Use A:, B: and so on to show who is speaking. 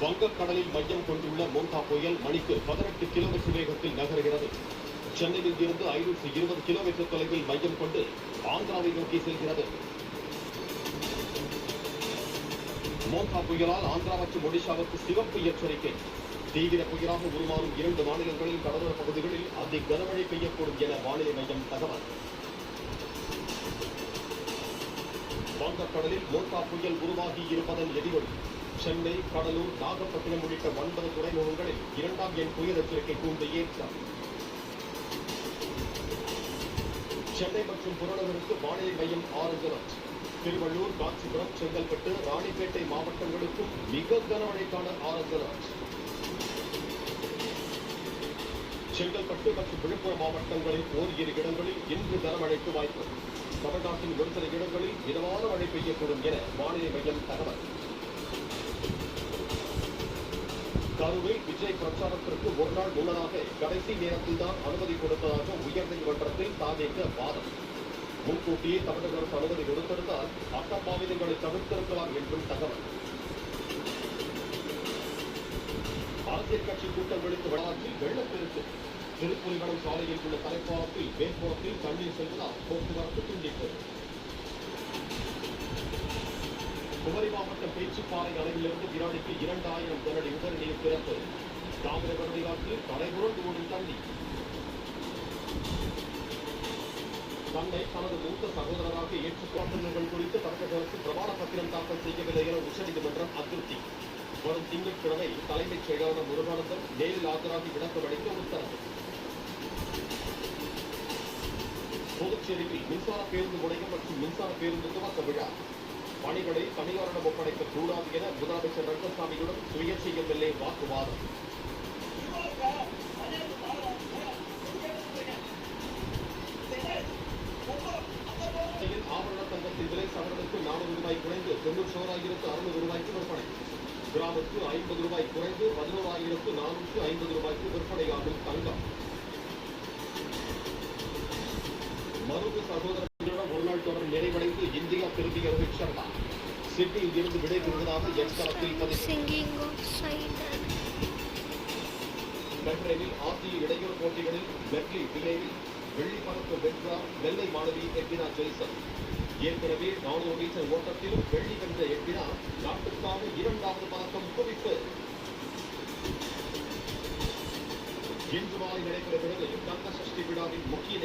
A: வங்கக்கடலில் மையம் கொண்டுள்ள மோந்தா புயல் மணிக்கு 18 கிலோமீட்டர் வேகத்தில் நகர்கிறது. சென்னையில் இருந்து 520 கிலோமீட்டர் தொலைவில் மையம் கொண்டு ஆந்திராவை நோக்கி செல்கிறது. மோந்தா புயலால் ஆந்திரா மற்றும் ஒடிஷாவுக்கு சிவப்பு எச்சரிக்கை. தீவிர புயலாக உருமாறும் 2 மாநிலங்களின் கடலோர பகுதிகளில் அதி கனமழை பெய்யக்கூடும் என வானிலை மையம் தகவல். வங்கக்கடலில் மோந்தா புயல் உருவாகி இருப்பதன் எதிரொலி சென்னை, கடலூர், நாகப்பட்டினம் உள்ளிட்ட 9 துறைமுகங்களில் 2ஆம் எண் புயல் எச்சரிக்கை கூண்டு ஏற்றம். சென்னை மற்றும் புறநகருக்கு வானிலை மையம் ஆரஞ்சு அலர்ட். திருவள்ளூர், காஞ்சிபுரம், செங்கல்பட்டு, ராணிப்பேட்டை மாவட்டங்களுக்கும் மிக கனமழைக்கான ஆரஞ்சு அலர்ட். செங்கல்பட்டு மற்றும் விழுப்புரம் மாவட்டங்களில் ஓரிரு இடங்களில் இன்று கனமழைக்கு வாய்ப்பு. தமிழ்நாட்டின் ஒரு சில இடங்களில் மிதமான மழை பெய்யக்கூடும் என வானிலை மையம் தகவல். கரூரில் விஜய் பிரச்சாரத்திற்கு ஒரு நாள் முன்னதாக கடைசி நேரத்தில் தான் அனுமதி கொடுத்ததாக உயர்நீதிமன்றத்தில் தாவேக வாதம். முன்கூட்டியே தமிழக அரசு அனுமதி கொடுத்திருந்தால் அட்டப்பாவிதங்களை தவிர்த்திருக்கலாம் என்றும் தகவல். அரசியல் கட்சி கூட்டங்களுக்கு வடநாட்டில் வெள்ளப்பெருக்கு. திருப்புலிவனம் சாலையில் உள்ள தலைப்பாலத்தில் மேற்புறத்தில் தண்ணீர் செல்வதால் போக்குவரத்து துண்டிப்பு. குமரி மாவட்டம் பேச்சிப்பாறை அணையிலிருந்து வினாடிக்கு 2000 கனஅடி உபரி நீர் திறப்பு. தாமிரபரணி ஆற்றில் கரைபுரண்டு ஓடும் தண்ணீர். தன்னை தனது மூத்த சகோதரராக ஏற்றுக்கொண்டவர்கள் குறித்து தமிழக அரசு பிரமாண பத்திரம் தாக்கல் செய்யவில்லை என உச்சநீதிமன்றம் அதிருப்தி. வரும் திங்கட்கிழமை தலைமைச் செயலாளர் முருகானந்தம் நேரில் ஆஜராகி விளக்கம் அளிக்க உத்தரவு. புதுச்சேரியில் மின்சார பேருந்து முனையம் மற்றும் மின்சார பேருந்து துவக்க விழா. பணிகளை தனியாரிடம் ஒப்படைக்க கூடாது என முதலமைச்சர் ரங்கசாமியுடன் சுயேட்சை எம்எல்ஏ வாக்குவாதம். ஆபரண தங்கத்தின் விலை சவரனுக்கு 400 ரூபாய் குறைந்து 91,600 ரூபாய்க்கு விற்பனை. கிராமுக்கு 50 ரூபாய் குறைந்து 11,450 ரூபாய்க்கு விற்பனையாகும் தங்கம். மருது சகோதரர்களுடன் ஒருநாள் தொடர் நிறைவடைந்து இந்தியா திரும்பிய ரோஹித் சர்மா சிட்னியில் இருந்து விடைபெறுவதாக எக்ஸ்தலத்தில் பஹ்ரைனில் ஆசிய இடையூறு போட்டிகளில் மெட்லி பிளேவில் வெள்ளி பதக்கம் வென்றார் நெல்லை மாணவி எட்வினா ஜெய்சன். ஏற்கனவே 400 மீட்டர் ஓட்டத்திலும் வெள்ளி வென்ற எட்வினா நாட்டுக்கான 2வது பதக்கம் குவிப்பு. இன்று மாலை நடைபெறுகிறது கந்த சஷ்டி விழாவின் முக்கிய